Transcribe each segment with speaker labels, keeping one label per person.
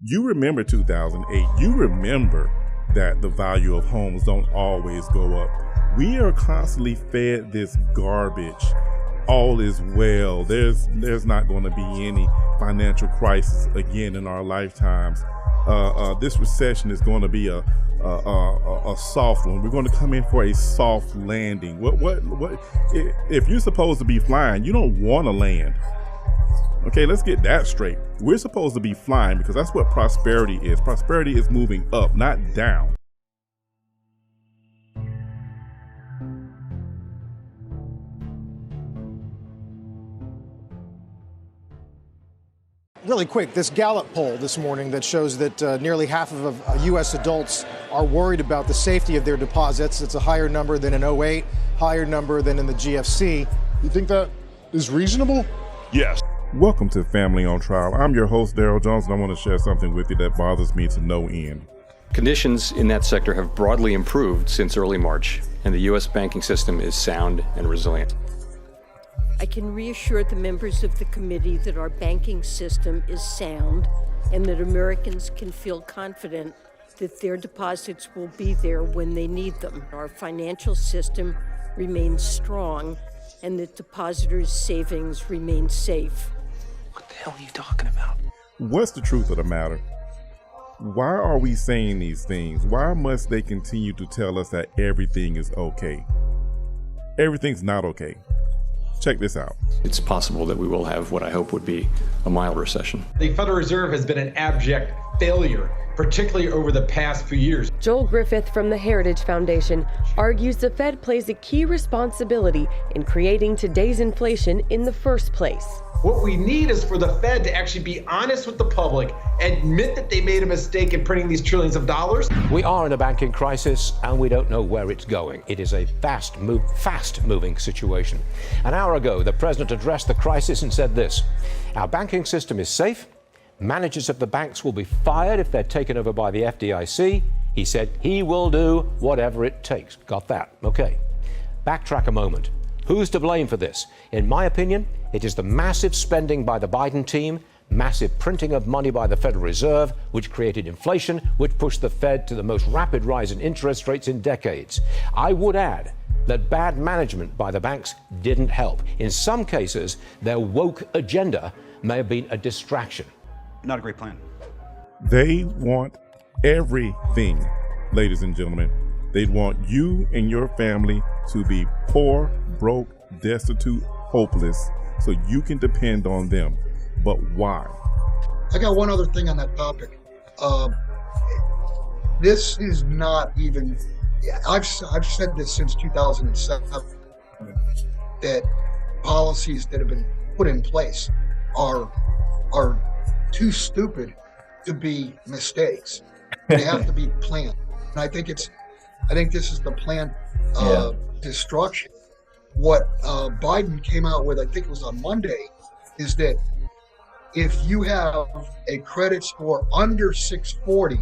Speaker 1: You remember 2008. You remember that the value of homes don't always go up. We are constantly fed this garbage. All is well. There's not going to be any financial crisis again in our lifetimes. This recession is going to be a soft one. We're going to come in for a soft landing. What? If you're supposed to be flying, you don't want to land. Okay, let's get that straight. We're supposed to be flying because that's what prosperity is. Prosperity is moving up, not down.
Speaker 2: Really quick, this Gallup poll this morning that shows that nearly half of U.S. adults are worried about the safety of their deposits. It's a higher number than in 2008, higher number than in the GFC.
Speaker 3: You think that is reasonable?
Speaker 1: Yes. Welcome to Family on Trial. I'm your host, Daryl Jones, and I want to share something with you that bothers me to no end.
Speaker 4: Conditions in that sector have broadly improved since early March, and the U.S. banking system is sound and resilient.
Speaker 5: I can reassure the members of the committee that our banking system is sound and that Americans can feel confident that their deposits will be there when they need them. Our financial system remains strong and that depositors' savings remain safe.
Speaker 6: What the hell are you talking about?
Speaker 1: What's the truth of the matter? Why are we saying these things? Why must they continue to tell us that everything is okay? Everything's not okay. Check this out.
Speaker 4: It's possible that we will have what I hope would be a mild recession.
Speaker 7: The Federal Reserve has been an abject failure, particularly over the past few years.
Speaker 8: Joel Griffith from the Heritage Foundation argues the Fed plays a key responsibility in creating today's inflation in the first place.
Speaker 7: What we need is for the Fed to actually be honest with the public, admit that they made a mistake in printing these trillions of dollars.
Speaker 9: We are in a banking crisis and we don't know where it's going. It is a fast-moving situation. An hour ago, the president addressed the crisis and said this: our banking system is safe. Managers of the banks will be fired if they're taken over by the FDIC. He said he will do whatever it takes. Got that? Okay. Backtrack a moment. Who's to blame for this? In my opinion, it is the massive spending by the Biden team, massive printing of money by the Federal Reserve, which created inflation, which pushed the Fed to the most rapid rise in interest rates in decades. I would add that bad management by the banks didn't help. In some cases, their woke agenda may have been a distraction.
Speaker 6: Not a great plan.
Speaker 1: They want everything, ladies and gentlemen. They want you and your family to be poor, broke, destitute, hopeless, so you can depend on them. But why?
Speaker 3: I got one other thing on that topic. This is not even, I've said this since 2007, that policies that have been put in place are too stupid to be mistakes. They have to be planned. And I think this is the planned destruction. What Biden came out with, I think it was on Monday, is that if you have a credit score under 640,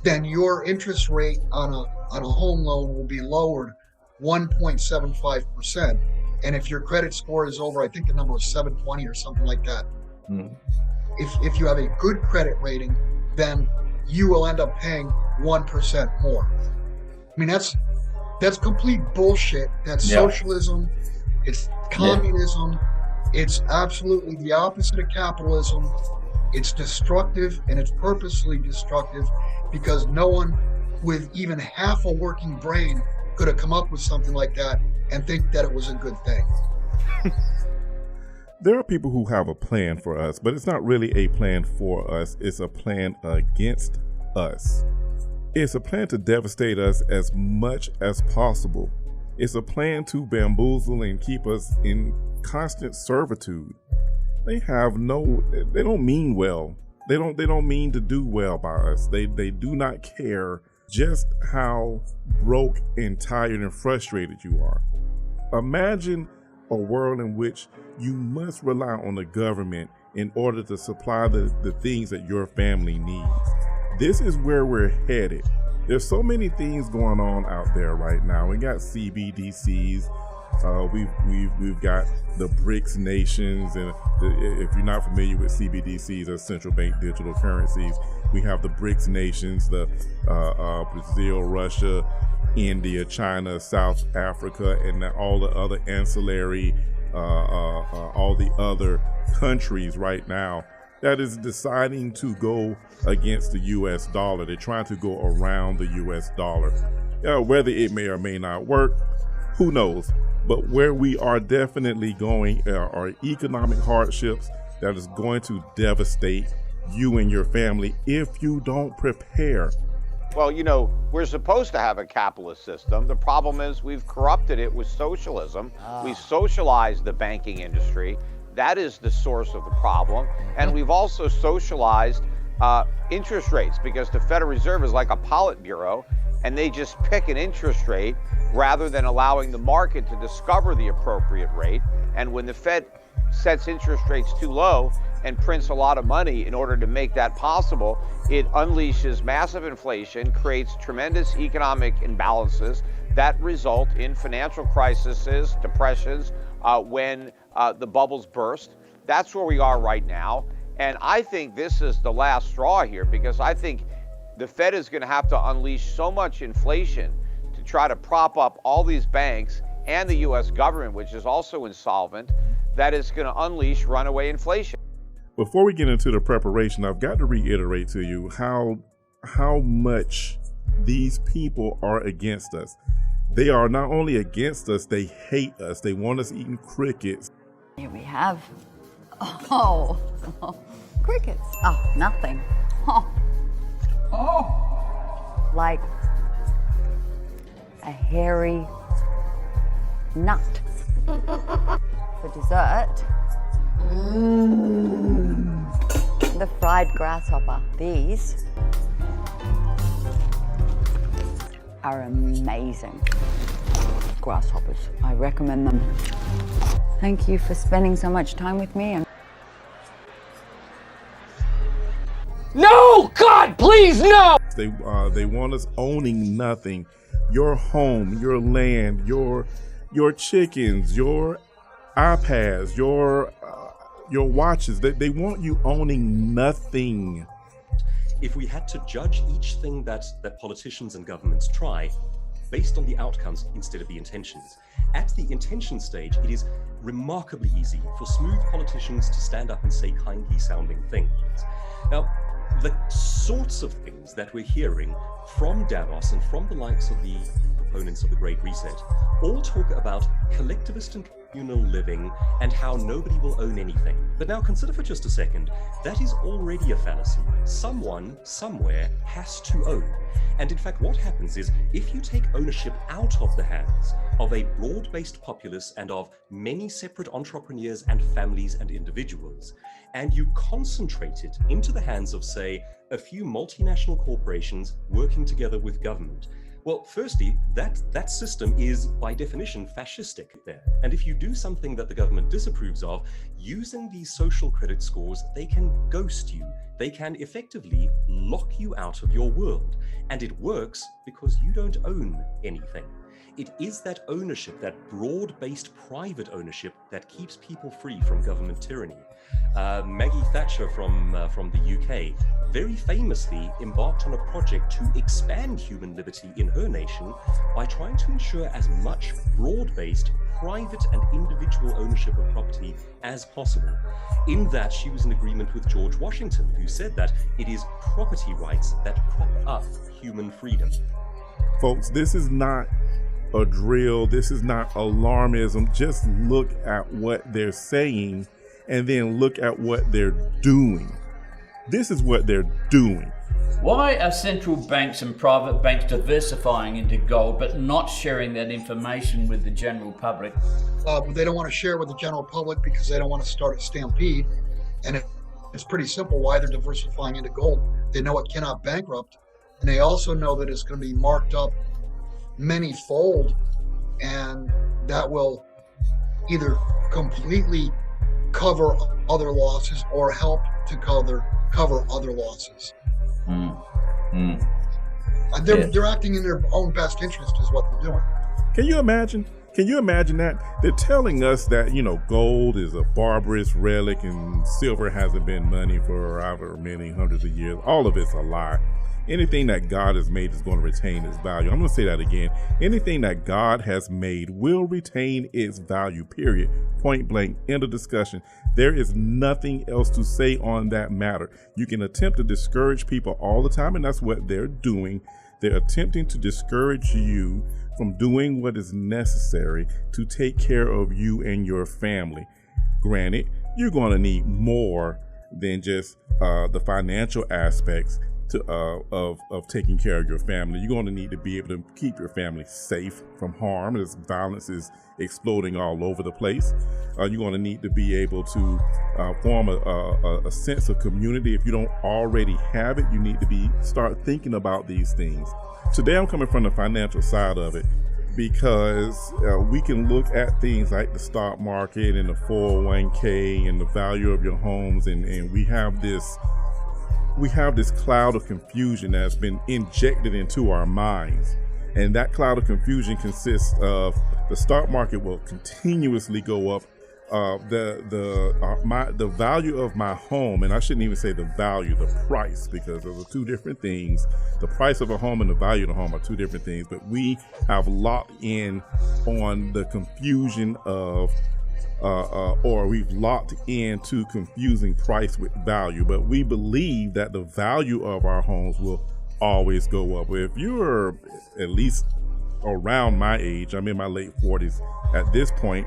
Speaker 3: then your interest rate on a home loan will be lowered 1.75%. And if your credit score is over, I think the number was 720 or something like that. Mm. If you have a good credit rating, then you will end up paying 1% more. I mean, that's complete bullshit. That's socialism. It's communism. It's absolutely the opposite of capitalism. It's destructive, and it's purposely destructive because no one with even half a working brain could have come up with something like that and think that it was a good thing.
Speaker 1: There are people who have a plan for us, but it's not really a plan for us. It's a plan against us. It's a plan to devastate us as much as possible. It's a plan to bamboozle and keep us in constant servitude. They don't mean well. They don't mean to do well by us. They do not care just how broke and tired and frustrated you are. Imagine a world in which you must rely on the government in order to supply the things that your family needs. This is where we're headed. There's so many things going on out there right now. We got CBDCs, We've got the BRICS nations, and if you're not familiar with CBDCs, or central bank digital currencies, we have the BRICS nations, the Brazil, Russia, India, China, South Africa, and all the other ancillary, all the other countries right now that is deciding to go against the U.S. dollar. They're trying to go around the U.S. dollar. Whether it may or may not work, who knows? But where we are definitely going are economic hardships that is going to devastate you and your family if you don't prepare.
Speaker 10: Well, you know, we're supposed to have a capitalist system. The problem is we've corrupted it with socialism. We've socialized the banking industry. That is the source of the problem. And we've also socialized interest rates, because the Federal Reserve is like a Politburo, and they just pick an interest rate rather than allowing the market to discover the appropriate rate. And when the Fed sets interest rates too low and prints a lot of money in order to make that possible, it unleashes massive inflation, creates tremendous economic imbalances that result in financial crises, depressions, when the bubbles burst. That's where we are right now. And I think this is the last straw here, because I think the Fed is going to have to unleash so much inflation to try to prop up all these banks and the U.S. government, which is also insolvent, that is going to unleash runaway inflation.
Speaker 1: Before we get into the preparation, I've got to reiterate to you how much these people are against us. They are not only against us, they hate us. They want us eating crickets.
Speaker 11: Here we have, crickets. Oh, nothing. Like a hairy nut. For dessert, the fried grasshopper. These are amazing. Grasshoppers, I recommend them. Thank you for spending so much time with me.
Speaker 12: No! God, please, no!
Speaker 1: They want us owning nothing. Your home, your land, your chickens, your iPads, your watches. They want you owning nothing.
Speaker 13: If we had to judge each thing that politicians and governments try based on the outcomes instead of the intentions, at the intention stage, it is remarkably easy for smooth politicians to stand up and say kindly sounding things. Now, the sorts of things that we're hearing from Davos and from the likes of the proponents of the Great Reset all talk about collectivist and communal living and how nobody will own anything. But now consider for just a second, that is already a fallacy. Someone, somewhere, has to own. And in fact, what happens is, if you take ownership out of the hands of a broad-based populace and of many separate entrepreneurs and families and individuals, and you concentrate it into the hands of, say, a few multinational corporations working together with government, well, firstly, that system is by definition fascistic there. And if you do something that the government disapproves of, using these social credit scores, they can ghost you. They can effectively lock you out of your world. And it works because you don't own anything. It is that ownership, that broad-based private ownership, that keeps people free from government tyranny. Maggie Thatcher from the UK very famously embarked on a project to expand human liberty in her nation by trying to ensure as much broad-based private and individual ownership of property as possible. In that, she was in agreement with George Washington, who said that it is property rights that prop up human freedom.
Speaker 1: Folks, this is not a drill. This is not alarmism. Just look at what they're saying and then look at what they're doing. This is what they're doing.
Speaker 12: Why are central banks and private banks diversifying into gold but not sharing that information with the general public?
Speaker 3: They don't want to share with the general public because they don't want to start a stampede. And it's pretty simple why they're diversifying into gold. They know it cannot bankrupt. And they also know that it's going to be marked up many-fold, and that will either completely cover other losses or help to cover other losses.
Speaker 12: Yeah.
Speaker 3: They're acting in their own best interest is what they're doing.
Speaker 1: Can you imagine Can you imagine that? They're telling us that, gold is a barbarous relic and silver hasn't been money for however many hundreds of years. All of it's a lie. Anything that God has made is going to retain its value. I'm going to say that again. Anything that God has made will retain its value, period. Point blank, end of discussion. There is nothing else to say on that matter. You can attempt to discourage people all the time, and that's what they're doing. They're attempting to discourage you from doing what is necessary to take care of you and your family. Granted, you're going to need more than just the financial aspects of taking care of your family. You're going to need to be able to keep your family safe from harm as violence is exploding all over the place. You're going to need to be able to form a sense of community. If you don't already have it, you need to start thinking about these things. Today I'm coming from the financial side of it because we can look at things like the stock market and the 401k and the value of your homes, and we have this cloud of confusion that's been injected into our minds. And that cloud of confusion consists of the stock market will continuously go up. The value of my home, and I shouldn't even say the value, the price, because those are two different things. The price of a home and the value of the home are two different things. But we have locked in on the confusion of or we've locked into confusing price with value, but we believe that the value of our homes will always go up. If you're at least around my age, I'm in my late 40s at this point,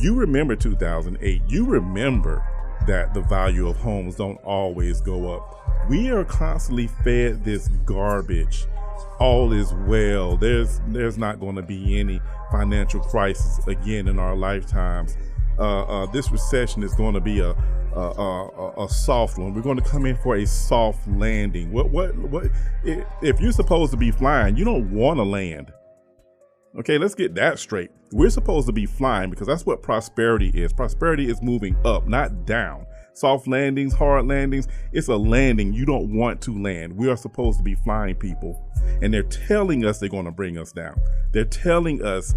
Speaker 1: you remember 2008. You remember that the value of homes don't always go up. We are constantly fed this garbage. All is well. There's not going to be any financial crisis again in our lifetimes. This recession is going to be a soft one. We're going to come in for a soft landing. What? If you're supposed to be flying, you don't want to land. Okay, let's get that straight. We're supposed to be flying because that's what prosperity is. Prosperity is moving up, not down. Soft landings, hard landings, it's a landing you don't want to land. We are supposed to be flying people. And they're telling us they're going to bring us down. They're telling us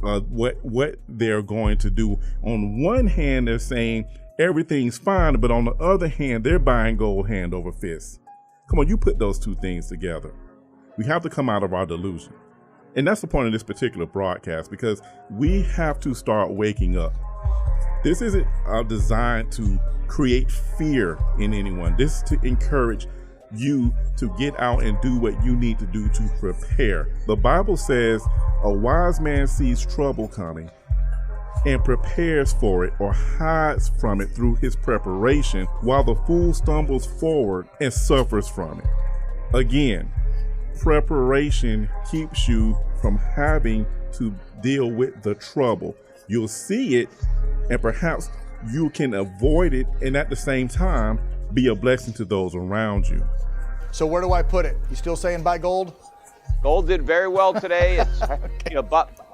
Speaker 1: what they're going to do. On one hand, they're saying everything's fine, but on the other hand, they're buying gold hand over fist. Come on, you put those two things together. We have to come out of our delusion. And that's the point of this particular broadcast, because we have to start waking up. This isn't designed to create fear in anyone. This is to encourage you to get out and do what you need to do to prepare. The Bible says a wise man sees trouble coming and prepares for it or hides from it through his preparation, while the fool stumbles forward and suffers from it. Again, preparation keeps you from having to deal with the trouble. You'll see it and perhaps you can avoid it, and at the same time be a blessing to those around you.
Speaker 2: So where do I put it? You still saying buy gold?
Speaker 10: Gold did very well today. It's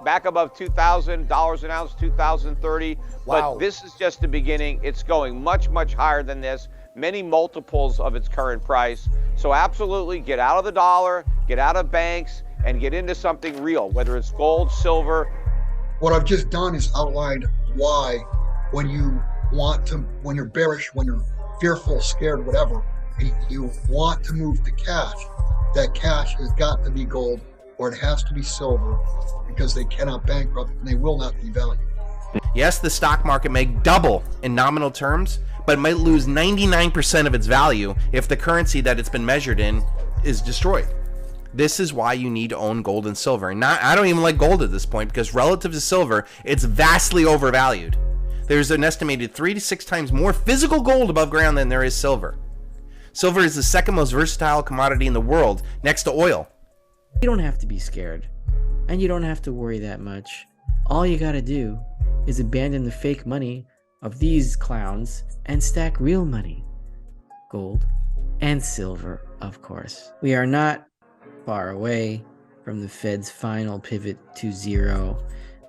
Speaker 10: back above $2,000 an ounce, 2030.
Speaker 2: Wow.
Speaker 10: But this is just the beginning. It's going much, much higher than this, many multiples of its current price. So absolutely get out of the dollar, get out of banks, and get into something real, whether it's gold, silver.
Speaker 3: What I've just done is outlined why when you're bearish, when you're fearful, scared, whatever, you want to move to cash, that cash has got to be gold or it has to be silver, because they cannot bankrupt and they will not devalue.
Speaker 14: Yes, the stock market may double in nominal terms, but it might lose 99% of its value if the currency that it's been measured in is destroyed. This is why you need to own gold and silver. And I don't even like gold at this point, because relative to silver, it's vastly overvalued. There's an estimated 3 to 6 times more physical gold above ground than there is silver. Silver is the second most versatile commodity in the world, next to oil.
Speaker 15: You don't have to be scared, and you don't have to worry that much. All you gotta do is abandon the fake money of these clowns and stack real money. Gold and silver, of course. We are not far away from the Fed's final pivot to zero.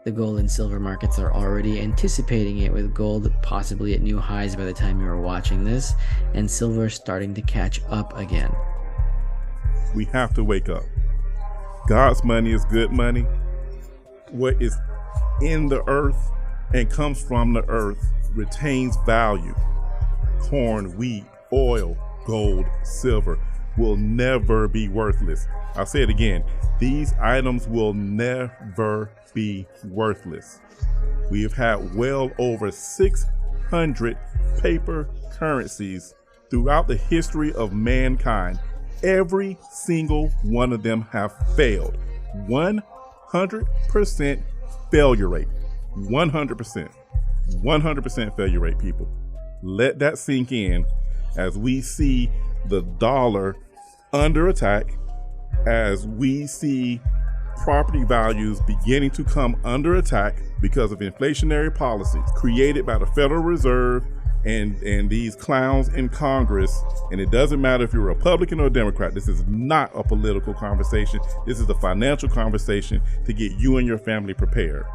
Speaker 15: The gold and silver markets are already anticipating it, with gold possibly at new highs by the time you are watching this, and silver starting to catch up again.
Speaker 1: We have to wake up. God's money is good money. What is in the earth and comes from the earth retains value. Corn, wheat, oil, gold, silver will never be worthless. I'll say it again. These items will never be worthless. We have had well over 600 paper currencies throughout the history of mankind. Every single one of them have failed. 100% failure rate. 100%. 100% failure rate, people. Let that sink in as we see the dollar under attack, as we see property values beginning to come under attack because of inflationary policies created by the Federal Reserve and these clowns in Congress. And it doesn't matter if you're a Republican or a Democrat. This is not a political conversation. This is a financial conversation to get you and your family prepared.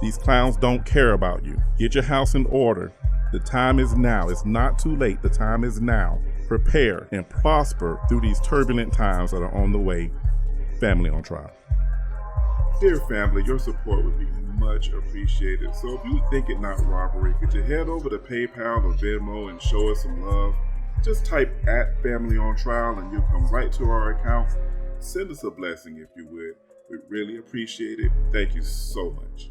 Speaker 1: These clowns don't care about you. Get your house in order. The time is now. It's not too late. The time is now. Prepare and prosper through these turbulent times that are on the way. Family on Trial. Dear family, your support would be much appreciated. So if you think it not robbery, could you head over to PayPal or Venmo and show us some love? Just type @FamilyOnTrial and you'll come right to our account. Send us a blessing if you would. We'd really appreciate it. Thank you so much.